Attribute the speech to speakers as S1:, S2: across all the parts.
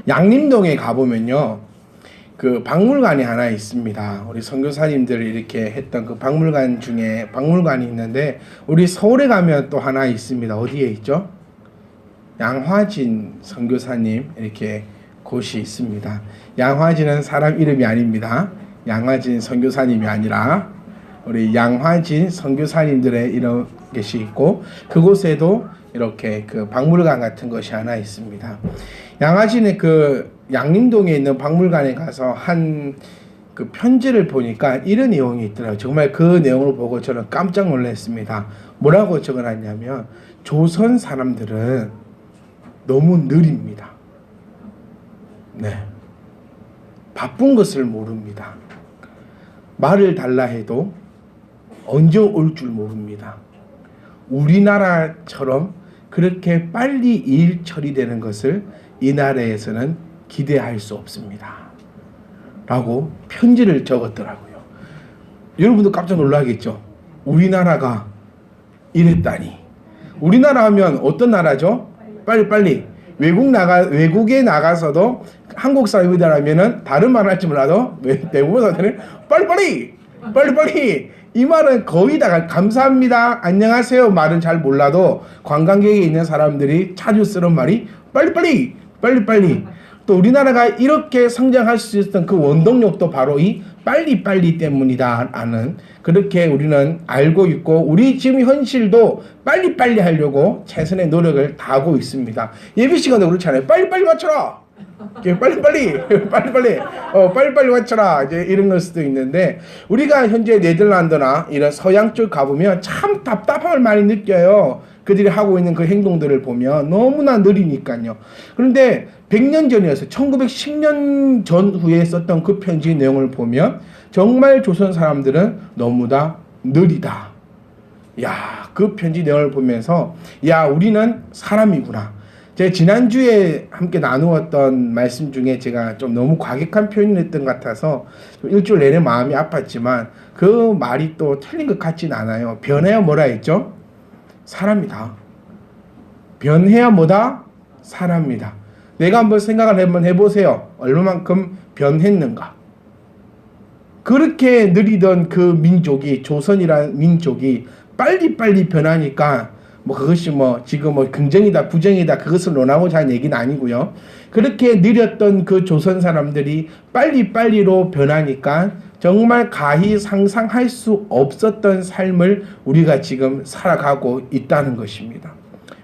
S1: 양림동에 가보면요, 그 박물관이 하나 있습니다. 우리 선교사님들이 이렇게 했던 그 박물관 중에 박물관이 있는데, 우리 서울에 가면 또 하나 있습니다. 어디에 있죠? 양화진 선교사님 이렇게 곳이 있습니다. 양화진은 사람 이름이 아닙니다. 양화진 선교사님이 아니라 우리 양화진 선교사님들의 이런 것이 있고, 그곳에도 이렇게 그 박물관 같은 것이 하나 있습니다. 양화진의 그 양림동에 있는 박물관에 가서 한 그 편지를 보니까 이런 내용이 있더라고요. 정말 그 내용을 보고 저는 깜짝 놀랐습니다. 뭐라고 적어놨냐면, 조선 사람들은 너무 느립니다. 네. 바쁜 것을 모릅니다. 말을 달라 해도 언제 올 줄 모릅니다. 우리나라처럼 그렇게 빨리 일 처리되는 것을 이 나라에서는 기대할 수 없습니다. 라고 편지를 적었더라고요. 여러분도 깜짝 놀라겠죠? 우리나라가 이랬다니. 우리나라 하면 어떤 나라죠? 빨리빨리. 외국에 나가서도 한국 사람이라면은 다른 말 할지 몰라도 대부분 사람들은 빨리빨리. 이 말은 거의 다 감사합니다, 안녕하세요 말은 잘 몰라도 관광객에 있는 사람들이 자주 쓰는 말이 빨리빨리. 또 우리나라가 이렇게 성장할 수 있었던 그 원동력도 바로 이 빨리빨리 때문이다라는, 그렇게 우리는 알고 있고, 우리 지금 현실도 빨리빨리 하려고 최선의 노력을 다하고 있습니다. 예비 시간도 그렇잖아요. 빨리빨리 맞춰라. 빨리빨리 맞춰라. 이제 이런 걸 수도 있는데, 우리가 현재 네덜란드나 이런 서양 쪽 가보면 참 답답함을 많이 느껴요. 그들이 하고 있는 그 행동들을 보면 너무나 느리니까요. 그런데 100년 전이어서 1910년 전후에 썼던 그 편지 내용을 보면 정말 조선 사람들은 너무나 느리다. 야, 그 편지 내용을 보면서 야, 우리는 사람이구나. 제가 지난주에 함께 나누었던 말씀 중에 제가 좀 너무 과격한 표현을 했던 것 같아서 일주일 내내 마음이 아팠지만, 그 말이 또 틀린 것 같진 않아요. 변해야 뭐라 했죠? 사람이다. 변해야 뭐다? 사람이다. 내가 한번 생각을 한번 해보세요. 얼마만큼 변했는가? 그렇게 느리던 그 민족이, 조선이라는 민족이 빨리빨리 변하니까 그것이 지금 긍정이다 부정이다 그것을 논하고자 하는 얘기는 아니고요. 그렇게 느렸던 그 조선 사람들이 빨리빨리로 변하니까 정말 가히 상상할 수 없었던 삶을 우리가 지금 살아가고 있다는 것입니다.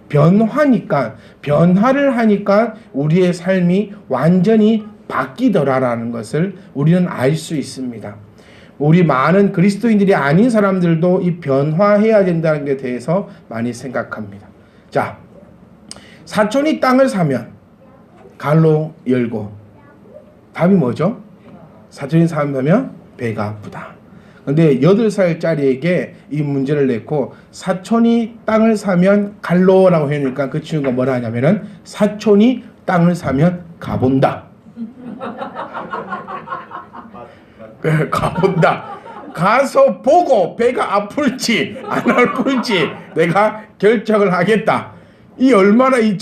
S1: 변화를 하니까 우리의 삶이 완전히 바뀌더라라는 것을 우리는 알 수 있습니다. 우리 많은 그리스도인들이 아닌 사람들도 이 변화해야 된다는 데 대해서 많이 생각합니다. 자, 사촌이 땅을 사면 갈로 열고, 답이 뭐죠? 사촌이 사면 배가 아프다. 근데 8살짜리에게 이 문제를 냈고, 사촌이 땅을 사면 갈로라고 해놓으니까 그 친구가 뭐라 하냐면은, 사촌이 땅을 사면 가본다. 가본다. 가서 보고 배가 아플지 안 아플지 내가 결정을 하겠다. 이 얼마나 이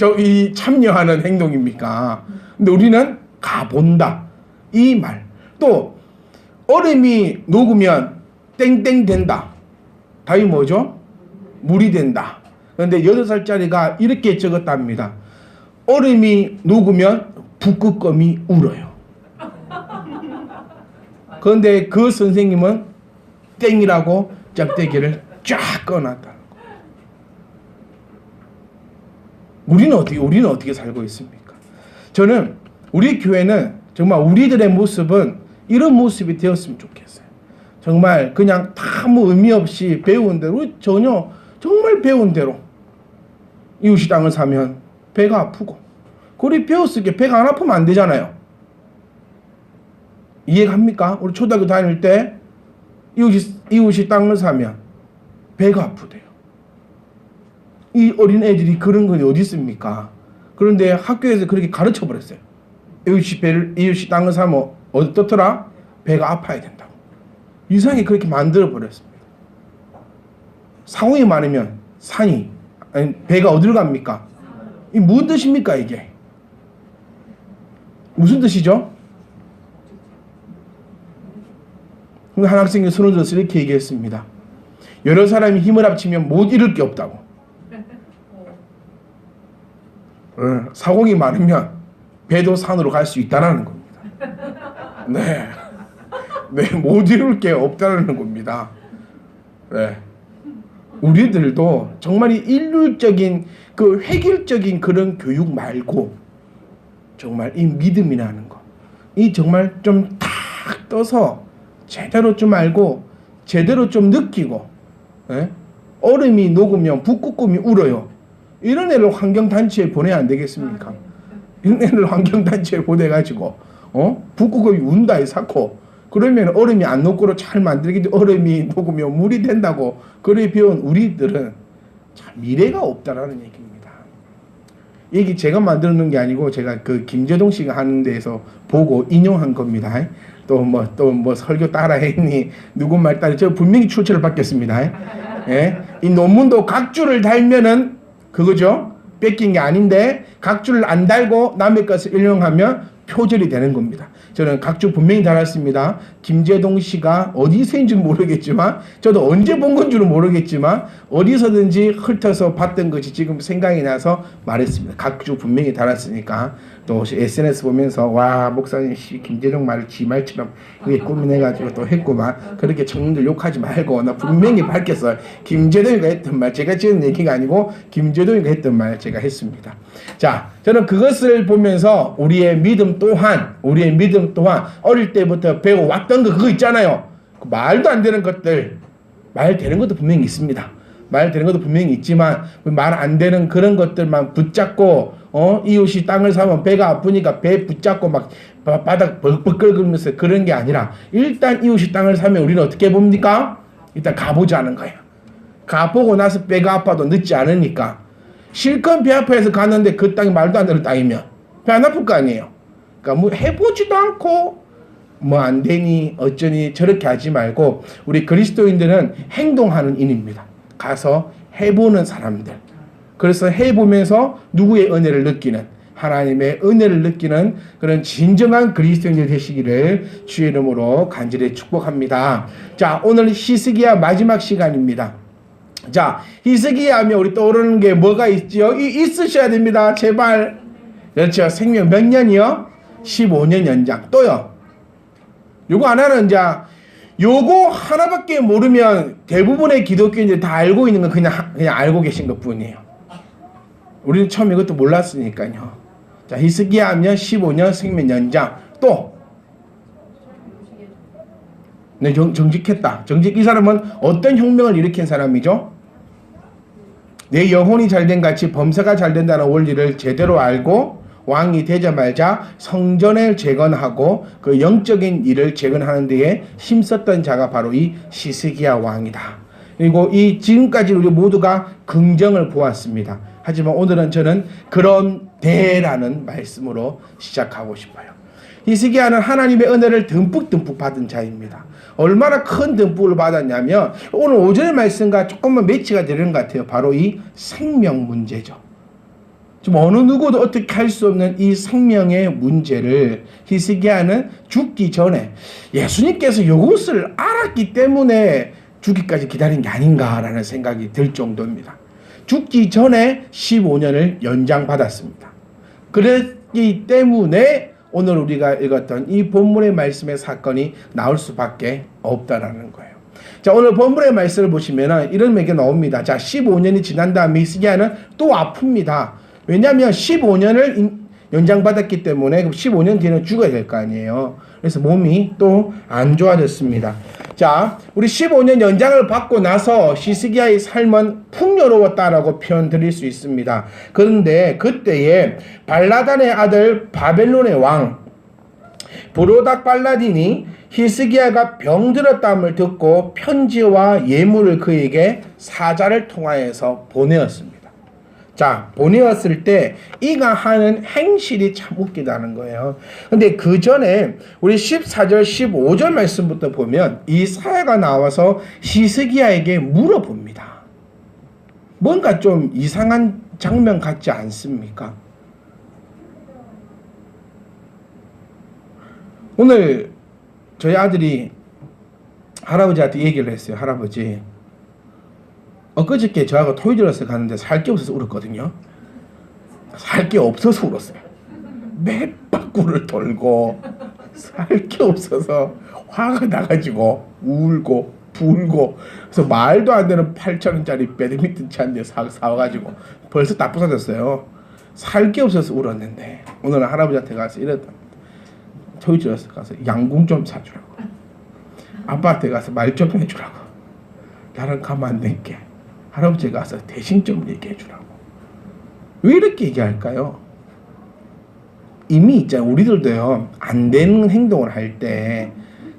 S1: 참여하는 행동입니까? 근데 우리는 가본다. 이 말. 또 얼음이 녹으면 땡땡 된다. 답이 뭐죠? 물이 된다. 그런데 8살짜리가 이렇게 적었답니다. 얼음이 녹으면 북극곰이 울어요. 그런데 그 선생님은 땡이라고 짝대기를 쫙 꺼놨다는 거. 우리는 어떻게 살고 있습니까? 저는 우리 교회는 정말 우리들의 모습은 이런 모습이 되었으면 좋겠어요. 정말 그냥 다 의미 없이 배운 대로, 전혀 정말 배운 대로 이웃이 땅을 사면 배가 아프고, 우리 배웠으니까 배가 안 아프면 안 되잖아요. 이해갑니까? 우리 초등학교 다닐 때 이웃이 땅을 사면 배가 아프대요. 이 어린 애들이 그런 건 어디 있습니까? 그런데 학교에서 그렇게 가르쳐 버렸어요. 이웃이 땅을 사면 어떻더라? 배가 아파야 된다고. 이상하게 그렇게 만들어 버렸습니다. 상황이 많으면 배가 어디로 갑니까? 이 무슨 뜻입니까 이게? 무슨 뜻이죠? 한 학생이 손을 들어서 이렇게 얘기했습니다. 여러 사람이 힘을 합치면 못 이룰 게 없다고. 사공이 많으면 배도 산으로 갈 수 있다는 겁니다. 네. 네, 못 이룰 게 없다는 겁니다. 네. 우리들도 정말 일률적인 그 획일적인 그런 교육 말고 정말 이 믿음이라는 거, 이 정말 좀 탁 떠서 제대로 좀 알고 제대로 좀 느끼고, 예? 얼음이 녹으면 북극곰이 울어요. 이런 애를 환경단체에 보내야 안 되겠습니까? 이런 애를 환경단체에 보내가지고 북극곰이 운다 해사코 그러면 얼음이 안 녹고로 잘 만들기 때문에 얼음이 녹으면 물이 된다고 그래 배운 우리들은 참 미래가 없다라는 얘기입니다. 얘기 제가 만들어 놓은 게 아니고 제가 그 김재동 씨가 하는 데에서 보고 인용한 겁니다. 또 뭐 설교 따라 했니 누구 말 따라 저 분명히 출처를 받겠습니다. 예? 이 논문도 각주를 달면은 그거죠. 뺏긴 게 아닌데 각주를 안 달고 남의 것을 인용하면 표절이 되는 겁니다. 저는 각주 분명히 달았습니다. 김재동 씨가 어디서인지 모르겠지만 저도 언제 본 건 줄은 모르겠지만 어디서든지 훑어서 봤던 것이 지금 생각이 나서 말했습니다. 각주 분명히 달았으니까 또 SNS 보면서 와 목사님 씨 김재동 말을 지 말처럼 그게 꾸며내가지고 또 했구만. 그렇게 청년들 욕하지 말고 나 분명히 밝혔어요. 김재동이가 했던 말 제가 지은 얘기가 아니고 김재동이가 했던 말 제가 했습니다. 자, 저는 그것을 보면서 우리의 믿음 또한 어릴 때부터 배워왔던 거 그거 있잖아요. 그 말도 안 되는 것들, 말 되는 것도 분명히 있습니다. 말 되는 것도 분명히 있지만 말 안 되는 그런 것들만 붙잡고 이웃이 땅을 사면 배가 아프니까 배 붙잡고 막 바닥 벌벌거리면서 그런 게 아니라 일단 이웃이 땅을 사면 우리는 어떻게 봅니까? 일단 가보자는 거예요. 가보고 나서 배가 아파도 늦지 않으니까 실컷 배 아파해서 갔는데 그 땅이 말도 안 되는 땅이면 배 안 아플 거 아니에요. 그러니까 뭐 해보지도 않고 뭐 안 되니 어쩌니 저렇게 하지 말고 우리 그리스도인들은 행동하는 인입니다. 가서 해보는 사람들. 그래서 해보면서 누구의 은혜를 느끼는 하나님의 은혜를 느끼는 그런 진정한 그리스도인이 되시기를 주의 이름으로 간절히 축복합니다. 자, 오늘 히스기야 마지막 시간입니다. 자, 히스기야 하면 우리 떠오르는 게 뭐가 있지요? 있으셔야 됩니다. 제발. 그렇죠. 생명 몇 년이요? 15년 연장. 또요. 요거 하나는 이제 요거 하나밖에 모르면 대부분의 기독교인들이 다 알고 있는 건 그냥 알고 계신 것 뿐이에요. 우리는 처음에 이것도 몰랐으니까요. 자, 히스기야 하면 15년 생명 연장. 또 네, 정직했다. 이 사람은 어떤 혁명을 일으킨 사람이죠? 내 영혼이 잘된 같이 범사가 잘된다는 원리를 제대로 알고 왕이 되자마자 성전을 재건하고 그 영적인 일을 재건하는 데에 힘썼던 자가 바로 이 히스기야 왕이다. 그리고 이 지금까지 우리 모두가 긍정을 보았습니다. 하지만 오늘은 저는 그런 대라는 말씀으로 시작하고 싶어요. 히스기야는 하나님의 은혜를 듬뿍 받은 자입니다. 얼마나 큰 듬뿍을 받았냐면 오늘 오전의 말씀과 조금만 매치가 되는 것 같아요. 바로 이 생명 문제죠. 좀 어느 누구도 어떻게 할 수 없는 이 생명의 문제를 히스기야는 죽기 전에 예수님께서 이것을 알았기 때문에 죽기까지 기다린 게 아닌가라는 생각이 들 정도입니다. 죽기 전에 15년을 연장받았습니다. 그랬기 때문에 오늘 우리가 읽었던 이 본문의 말씀의 사건이 나올 수밖에 없다라는 거예요. 자, 오늘 본문의 말씀을 보시면 이런 맥이 나옵니다. 자, 15년이 지난 다음에 히스기야는 또 아픕니다. 왜냐하면 15년을 연장받았기 때문에 15년 뒤에는 죽어야 될 거 아니에요. 그래서 몸이 또 안 좋아졌습니다. 자, 우리 15년 연장을 받고 나서 히스기야의 삶은 풍요로웠다라고 표현 드릴 수 있습니다. 그런데 그때에 발라단의 아들 바벨론의 왕 브로닥 발라딘이 히스기야가 병들었다함을 듣고 편지와 예물을 그에게 사자를 통하여서 보내었습니다. 자, 보내었을 때 이가 하는 행실이 참 웃기다는 거예요. 근데 그 전에 우리 14절 15절 말씀부터 보면 이 사야가 나와서 히스기야에게 물어봅니다. 뭔가 좀 이상한 장면 같지 않습니까? 오늘 저희 아들이 할아버지한테 얘기를 했어요. 할아버지, 엊그저께 저하고 토이저러스 가는데 살 게 없어서 울었거든요. 살 게 없어서 울었어요. 몇 바퀴를 돌고 살 게 없어서 화가 나가지고 울고 불고, 그래서 말도 안 되는 8,000원짜리 배드민턴 치 한 대 사와가지고 벌써 다 부서졌어요. 살 게 없어서 울었는데 오늘은 할아버지한테 가서 이랬다. 토이저러스 가서 양궁 좀 사주라고, 아빠한테 가서 말 좀 해주라고, 나는 가만 안 낼게, 할아버지 가서 대신 좀 얘기해 주라고. 왜 이렇게 얘기할까요? 이미 있잖아, 우리들도요, 안 되는 행동을 할 때,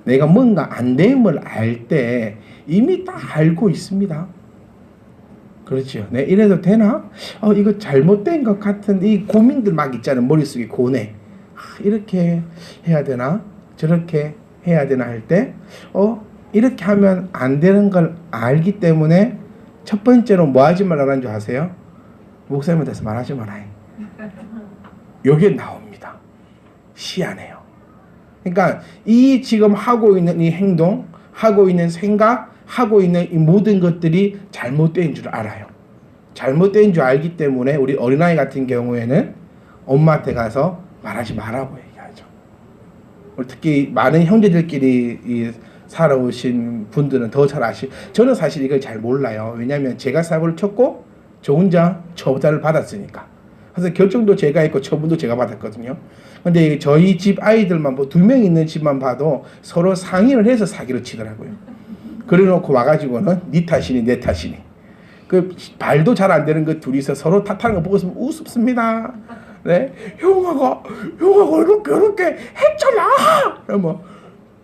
S1: 내가 뭔가 안 됨을 알 때 이미 다 알고 있습니다. 그렇죠. 내 이래도 되나? 이거 잘못된 것 같은 이 고민들 막 있잖아요. 머릿속에 고뇌. 이렇게 해야 되나? 저렇게 해야 되나 할 때, 이렇게 하면 안 되는 걸 알기 때문에 첫 번째로 뭐 하지 말라는 줄 아세요? 목사님한테서 말하지 말아요. 요게 나옵니다. 시안해요. 그러니까 이 지금 하고 있는 이 행동, 하고 있는 생각, 하고 있는 이 모든 것들이 잘못된 줄 알아요. 잘못된 줄 알기 때문에 우리 어린아이 같은 경우에는 엄마한테 가서 말하지 말라고 얘기하죠. 특히 많은 형제들끼리 살아오신 분들은 더 잘 저는 사실 이걸 잘 몰라요. 왜냐하면 제가 사고를 쳤고 저 혼자 처벌을 받았으니까. 그래서 결정도 제가 했고 처분도 제가 받았거든요. 근데 저희 집 아이들만 2명 있는 집만 봐도 서로 상의를 해서 사기를 치더라고요. 그래놓고 와가지고는 네 탓이니 내 탓이니, 그 발도 잘 안 되는 그 둘이서 서로 탓하는 거 보고 있으면 우습습니다. 네, 형아가 이렇게 했잖아. 뭐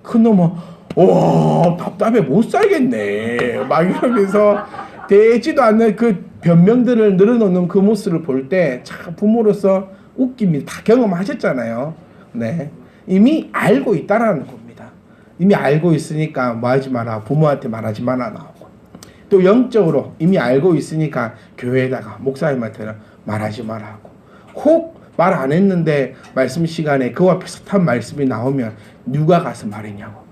S1: 큰 놈은 와 답답해 못 살겠네 막 이러면서 되지도 않는 그 변명들을 늘어놓는 그 모습을 볼 때 참 부모로서 웃깁니다. 다 경험하셨잖아요. 네, 이미 알고 있다라는 겁니다. 이미 알고 있으니까 뭐 하지 마라, 부모한테 말하지 마라 나오고, 또 영적으로 이미 알고 있으니까 교회에다가 목사님한테는 말하지 마라 하고, 혹 말 안 했는데 말씀 시간에 그와 비슷한 말씀이 나오면 누가 가서 말했냐고,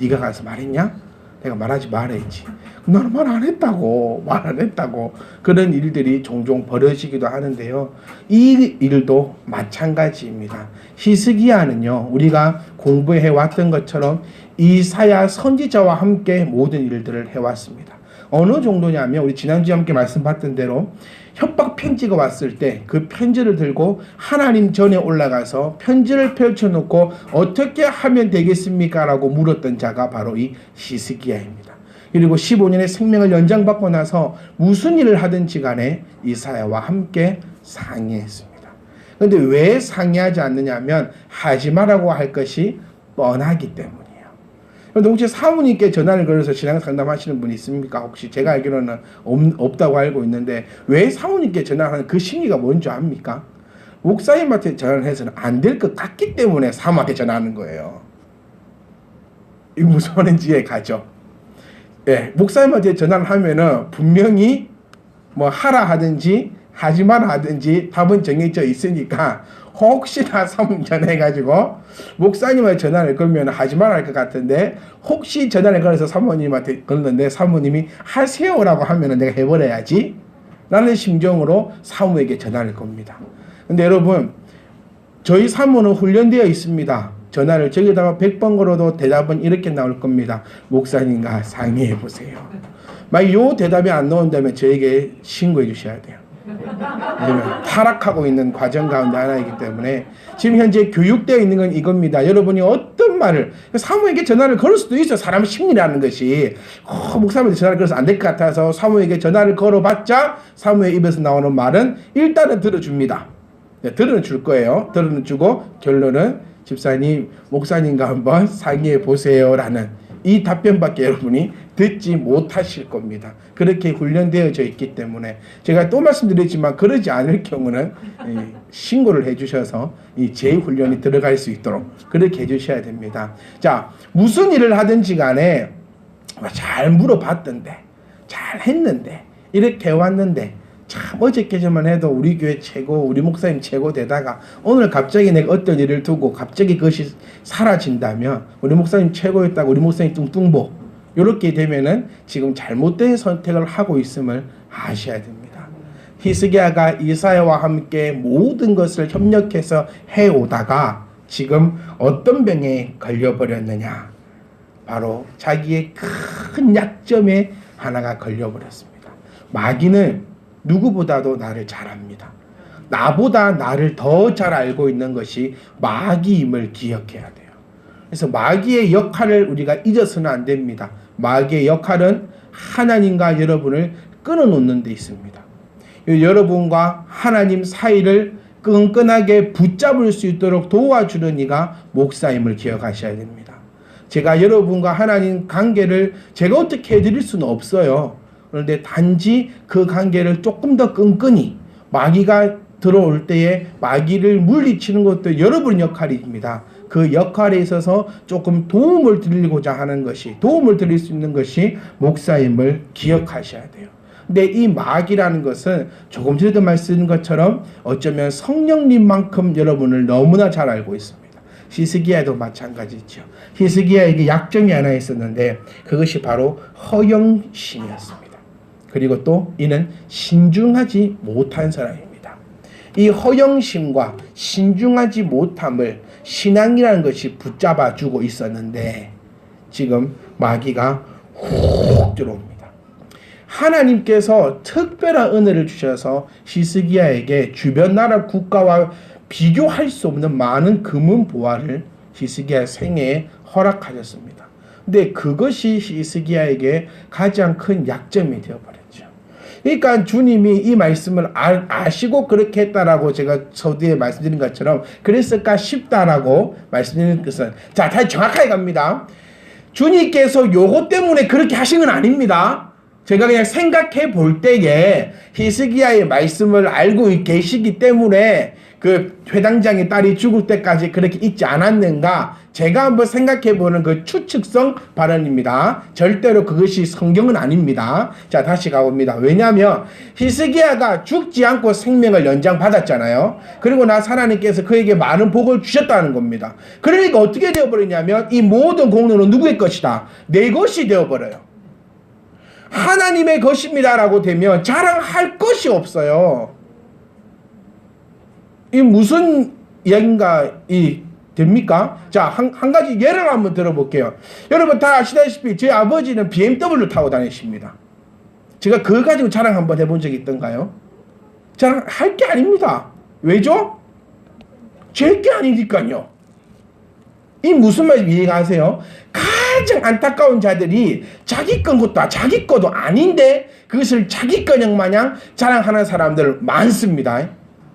S1: 네가 가서 말했냐? 내가 말하지 말아야지. 나는 말 안 했다고, 말 안 했다고. 그런 일들이 종종 벌어지기도 하는데요. 이 일도 마찬가지입니다. 히스기야는요, 우리가 공부해 왔던 것처럼 이사야 선지자와 함께 모든 일들을 해왔습니다. 어느 정도냐면 우리 지난주에 함께 말씀 받던 대로 협박 편지가 왔을 때 그 편지를 들고 하나님 전에 올라가서 편지를 펼쳐놓고 어떻게 하면 되겠습니까? 라고 물었던 자가 바로 이 히스기야입니다. 그리고 15년의 생명을 연장받고 나서 무슨 일을 하든지 간에 이사야와 함께 상의했습니다. 그런데 왜 상의하지 않느냐 하면 하지 말라고 할 것이 뻔하기 때문이에요. 혹시 사모님께 전화를 걸어서 신앙 상담하시는 분이 있습니까? 혹시 제가 알기로는 없다고 알고 있는데, 왜 사모님께 전화하는 그 심리가 뭔지 압니까? 목사님한테 전화를 해서는 안 될 것 같기 때문에 사모한테 전화하는 거예요. 이 무슨 말인지 이해 가죠? 예, 목사님한테 전화를 하면은 분명히 뭐 하라 하든지 하지 마라 하든지 답은 정해져 있으니까, 혹시나 사모님 전화해가지고 목사님한테 전화를 걸면 하지 말아야 할 것 같은데, 혹시 전화를 걸어서 사모님한테 걸었는데 사모님이 하세요라고 하면은 내가 해버려야지 라는 심정으로 사모에게 전화를 겁니다. 근데 여러분, 저희 사모는 훈련되어 있습니다. 전화를 저기다가 100번 걸어도 대답은 이렇게 나올 겁니다. 목사님과 상의해 보세요. 만약 요 대답이 안 나온다면 저에게 신고해 주셔야 돼요. 왜냐면 타락하고 있는 과정 가운데 하나이기 때문에 지금 현재 교육되어 있는 건 이겁니다. 여러분이 어떤 말을, 사모에게 전화를 걸을 수도 있어요. 사람 심리라는 것이 목사님한테 전화를 걸어서 안 될 것 같아서 사모에게 전화를 걸어봤자 사모의 입에서 나오는 말은 일단은 들어줍니다. 네, 들어줄 거예요. 들어주고 결론은 집사님, 목사님과 한번 상의해 보세요 라는 이 답변밖에 여러분이 듣지 못하실 겁니다. 그렇게 훈련되어져 있기 때문에 제가 또 말씀드리지만, 그러지 않을 경우는 신고를 해주셔서 이 재훈련이 들어갈 수 있도록 그렇게 해주셔야 됩니다. 자, 무슨 일을 하든지 간에 잘 물어봤던데, 잘 했는데, 이렇게 해왔는데 참 어저께만 해도 우리 교회 최고, 우리 목사님 최고 되다가 오늘 갑자기 내가 어떤 일을 두고 갑자기 그것이 사라진다면 우리 목사님 최고였다고 우리 목사님 뚱뚱보 이렇게 되면은 지금 잘못된 선택을 하고 있음을 아셔야 됩니다. 히스기야가 이사야와 함께 모든 것을 협력해서 해오다가 지금 어떤 병에 걸려버렸느냐? 바로 자기의 큰 약점에 하나가 걸려버렸습니다. 마귀는 누구보다도 나를 잘 압니다. 나보다 나를 더 잘 알고 있는 것이 마귀임을 기억해야 돼요. 그래서 마귀의 역할을 우리가 잊어서는 안 됩니다. 마귀의 역할은 하나님과 여러분을 끊어놓는 데 있습니다. 여러분과 하나님 사이를 끈끈하게 붙잡을 수 있도록 도와주는 이가 목사임을 기억하셔야 됩니다. 제가 여러분과 하나님 관계를 제가 어떻게 해드릴 수는 없어요. 그런데 단지 그 관계를 조금 더 끈끈히 마귀가 들어올 때에 마귀를 물리치는 것도 여러분 역할입니다. 그 역할에 있어서 조금 도움을 드리고자 하는 것이, 도움을 드릴 수 있는 것이 목사임을 기억하셔야 돼요. 근데 이 마귀라는 것은 조금 전에도 말씀드린 것처럼 어쩌면 성령님만큼 여러분을 너무나 잘 알고 있습니다. 히스기야도 마찬가지죠. 히스기야에게 약점이 하나 있었는데 그것이 바로 허영심이었습니다. 그리고 또 이는 신중하지 못한 사람입니다. 이 허영심과 신중하지 못함을 신앙이라는 것이 붙잡아 주고 있었는데 지금 마귀가 훅 들어옵니다. 하나님께서 특별한 은혜를 주셔서 히스기야에게 주변 나라 국가와 비교할 수 없는 많은 금은 보화를 히스기야 생애에 허락하셨습니다. 근데 그것이 히스기야에게 가장 큰 약점이 되어버렸죠. 그러니까 주님이 이 말씀을 아시고 그렇게 했다라고 제가 서두에 말씀드린 것처럼 그랬을까 싶다라고 말씀드린 것은, 자, 다시 정확하게 갑니다. 주님께서 요거 때문에 그렇게 하신 건 아닙니다. 제가 그냥 생각해 볼 때에 히스기야의 말씀을 알고 계시기 때문에 그 회당장의 딸이 죽을 때까지 그렇게 있지 않았는가, 제가 한번 생각해 보는 그 추측성 발언입니다. 절대로 그것이 성경은 아닙니다. 자, 다시 가봅니다. 왜냐하면 히스기야가 죽지 않고 생명을 연장받았잖아요. 그리고 나서 하나님께서 그에게 많은 복을 주셨다는 겁니다. 그러니까 어떻게 되어버리냐면 이 모든 공로는 누구의 것이다? 내 것이 되어버려요. 하나님의 것입니다라고 되면 자랑할 것이 없어요. 이 무슨 이야기인가 됩니까? 자, 한 가지 예를 한번 들어볼게요. 여러분 다 아시다시피 제 아버지는 BMW 타고 다니십니다. 제가 그거 가지고 자랑 한번 해본 적이 있던가요? 자랑할 게 아닙니다. 왜죠? 제 게 아니니까요. 이 무슨 말인지 이해가세요? 가장 안타까운 자들이 자기 자기 것도 아닌데 그것을 자기 거냥 마냥 자랑하는 사람들 많습니다.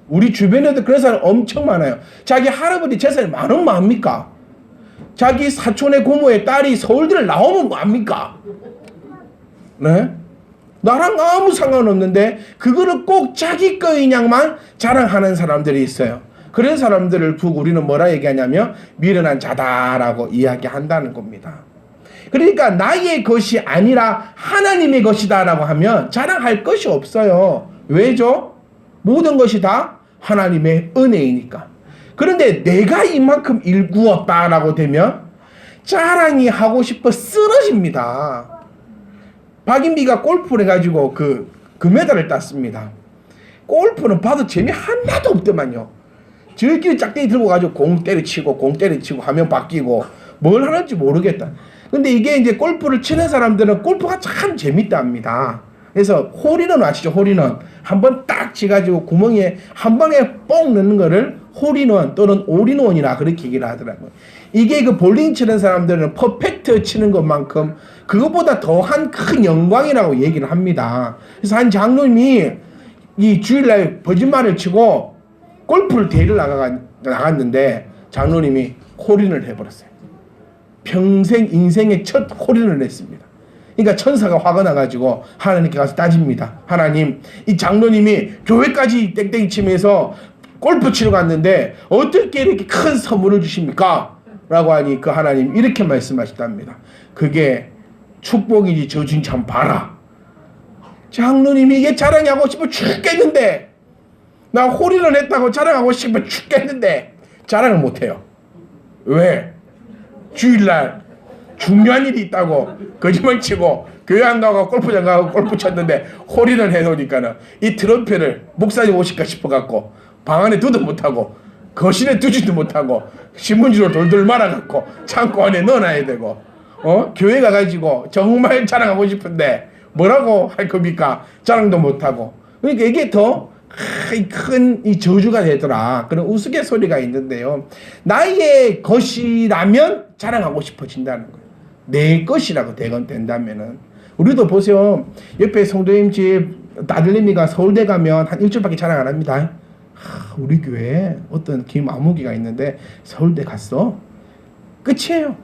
S1: 우리 주변에도 그런 사람 엄청 많아요. 자기 할아버지 재산이 많으면 뭐합니까? 자기 사촌의 고모의 딸이 서울대를 나오면 뭐합니까? 네? 나랑 아무 상관없는데 그거를 꼭 자기 거이냐만 자랑하는 사람들이 있어요. 그런 사람들을 보고 우리는 뭐라 얘기하냐면 미련한 자다라고 이야기한다는 겁니다. 그러니까 나의 것이 아니라 하나님의 것이다라고 하면 자랑할 것이 없어요. 왜죠? 모든 것이 다 하나님의 은혜이니까. 그런데 내가 이만큼 일구었다라고 되면 자랑이 하고 싶어 쓰러집니다. 박인비가 골프를 해가지고 그 금메달을 땄습니다. 골프는 봐도 재미 하나도 없더만요. 저희끼리 짝대기 들고 가지고 공 때려치고 화면 바뀌고 뭘 하는지 모르겠다. 근데 이게 이제 골프를 치는 사람들은 골프가 참 재밌답니다. 그래서 홀인원 아시죠? 홀인원. 한번 딱 치가지고 구멍에 한 방에 뽕 넣는 거를 홀인원 또는 올인원이라 그렇게 얘기를 하더라고요. 이게 그 볼링 치는 사람들은 퍼펙트 치는 것만큼 그것보다 더한 큰 영광이라고 얘기를 합니다. 그래서 한 장로님이 이 주일날 거짓말을 치고 골프를 대회를 나갔는데 장로님이 홀인을 해버렸어요. 평생 인생의 첫 홀인을 했습니다. 그러니까 천사가 화가 나가지고 하나님께 가서 따집니다. 하나님, 이 장로님이 교회까지 땡땡이 치면서 골프 치러 갔는데 어떻게 이렇게 큰 선물을 주십니까? 라고 하니 그 하나님 이렇게 말씀하셨답니다. 그게 축복이지 저주인지 한번 봐라. 장로님이 이게 자랑하고 싶어 죽겠는데, 나 홀인원 했다고 자랑하고 싶어 죽겠는데 자랑을 못해요. 왜? 주일날 중요한 일이 있다고 거짓말 치고 교회 안 가고 골프장 가고 골프 쳤는데 홀인원 해놓으니까는 이 트로피를 목사님 오실까 싶어갖고 방 안에 두도 못하고 거실에 두지도 못하고 신문지로 돌돌 말아갖고 창고 안에 넣어놔야 되고, 교회 가가지고 정말 자랑하고 싶은데 뭐라고 할 겁니까? 자랑도 못하고. 그러니까 이게 더 큰 이 저주가 되더라. 그런 우스갯소리가 있는데요. 나의 것이라면 자랑하고 싶어진다는 거예요. 내 것이라고 된다면은. 우리도 보세요. 옆에 성도님 집 아들내미가 서울대 가면 한 일주일밖에 자랑 안 합니다. 우리 교회에 어떤 김아무기가 있는데 서울대 갔어. 끝이에요.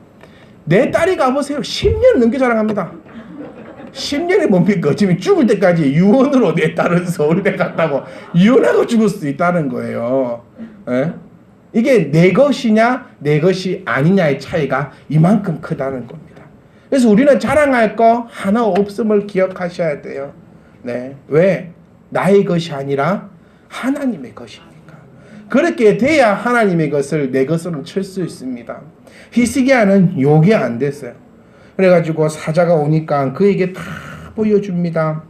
S1: 내 딸이 가보세요. 10년 넘게 자랑합니다. 10년이 뭡니까? 지금 죽을 때까지 유언으로 내 딸은 서울대 갔다고 유언하고 죽을 수도 있다는 거예요. 에? 이게 내 것이냐 내 것이 아니냐의 차이가 이만큼 크다는 겁니다. 그래서 우리는 자랑할 거 하나 없음을 기억하셔야 돼요. 네. 왜? 나의 것이 아니라 하나님의 것이니까. 그렇게 돼야 하나님의 것을 내 것으로 칠 수 있습니다. 히스기야는 요게 안 됐어요. 그래가지고 사자가 오니까 그에게 다 보여줍니다.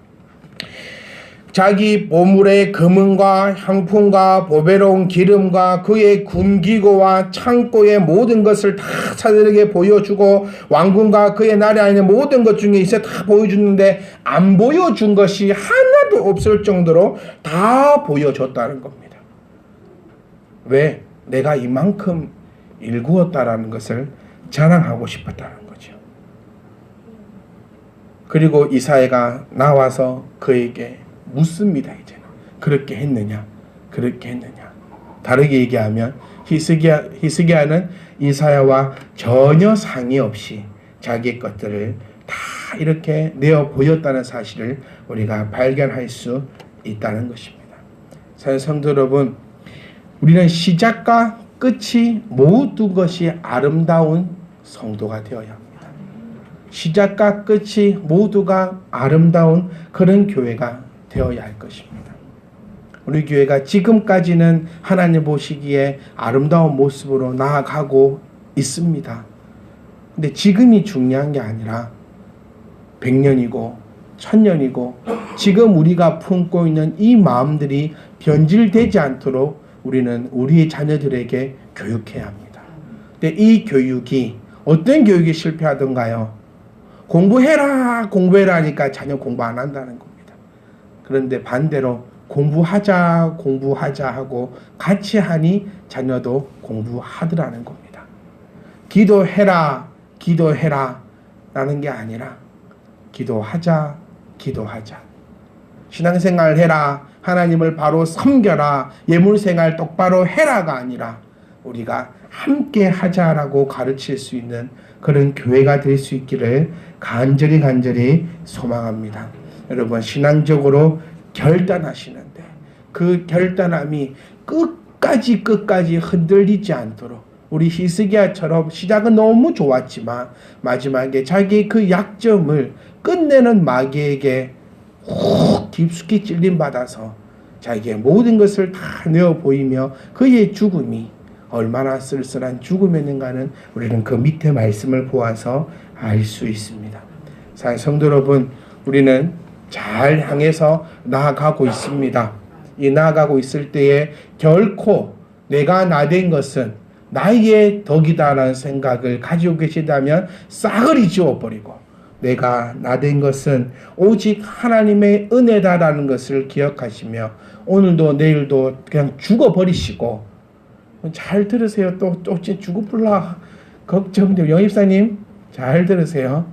S1: 자기 보물의 금은과 향품과 보배로운 기름과 그의 군기고와 창고의 모든 것을 다 사들에게 보여주고 왕궁과 그의 나라에 있는 모든 것 중에 이제 다 보여주는데 안 보여준 것이 하나도 없을 정도로 다 보여줬다는 겁니다. 왜? 내가 이만큼 일구었다라는 것을 자랑하고 싶었다는 거죠. 그리고 이사야가 나와서 그에게 묻습니다. 이제는 그렇게 했느냐 그렇게 했느냐. 다르게 얘기하면 히스기야는 이사야와 전혀 상의 없이 자기 것들을 다 이렇게 내어 보였다는 사실을 우리가 발견할 수 있다는 것입니다. 사실 성도 여러분, 우리는 시작과 끝이 모두 것이 아름다운 성도가 되어야 합니다. 시작과 끝이 모두가 아름다운 그런 교회가 되어야 할 것입니다. 우리 교회가 지금까지는 하나님 보시기에 아름다운 모습으로 나아가고 있습니다. 근데 지금이 중요한 게 아니라 100년이고 1000년이고 지금 우리가 품고 있는 이 마음들이 변질되지 않도록 우리는 우리 자녀들에게 교육해야 합니다. 근데 이 교육이 어떤 교육이 실패하던가요? 공부해라 하니까 자녀 공부 안 한다는 겁니다. 그런데 반대로 공부하자 하고 같이 하니 자녀도 공부하더라는 겁니다. 기도해라 라는 게 아니라 기도하자. 신앙생활 해라, 하나님을 바로 섬겨라, 예물생활 똑바로 해라가 아니라 우리가 함께 하자라고 가르칠 수 있는 그런 교회가 될 수 있기를 간절히 소망합니다. 여러분, 신앙적으로 결단하시는데 그 결단함이 끝까지 흔들리지 않도록 우리 히스기야처럼 시작은 너무 좋았지만 마지막에 자기의 그 약점을 끝내는 마귀에게 훅 깊숙이 찔림받아서 자기의 모든 것을 다 내어 보이며 그의 죽음이 얼마나 쓸쓸한 죽음이었는가는 우리는 그 밑에 말씀을 보아서 알 수 있습니다. 사랑하는 성도 여러분, 우리는 잘 향해서 나아가고 있습니다. 이 나아가고 있을 때에 결코 내가 나된 것은 나의 덕이다라는 생각을 가지고 계시다면 싸그리 지워버리고 내가 나된 것은 오직 하나님의 은혜다라는 것을 기억하시며 오늘도 내일도 그냥 죽어버리시고, 잘 들으세요. 또 죽어불라 걱정돼요. 영입사님 잘 들으세요.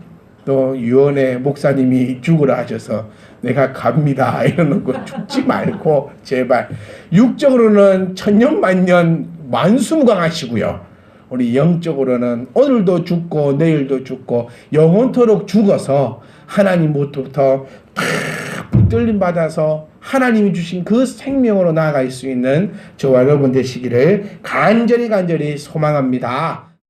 S1: 또 유언의 목사님이 죽으라 하셔서 내가 갑니다 이러놓고 죽지 말고 제발 육적으로는 천년만년 만수무강하시고요. 우리 영적으로는 오늘도 죽고 내일도 죽고 영원토록 죽어서 하나님부터 다 붙들림 받아서 하나님이 주신 그 생명으로 나아갈 수 있는 저와 여러분 되시기를 간절히 소망합니다.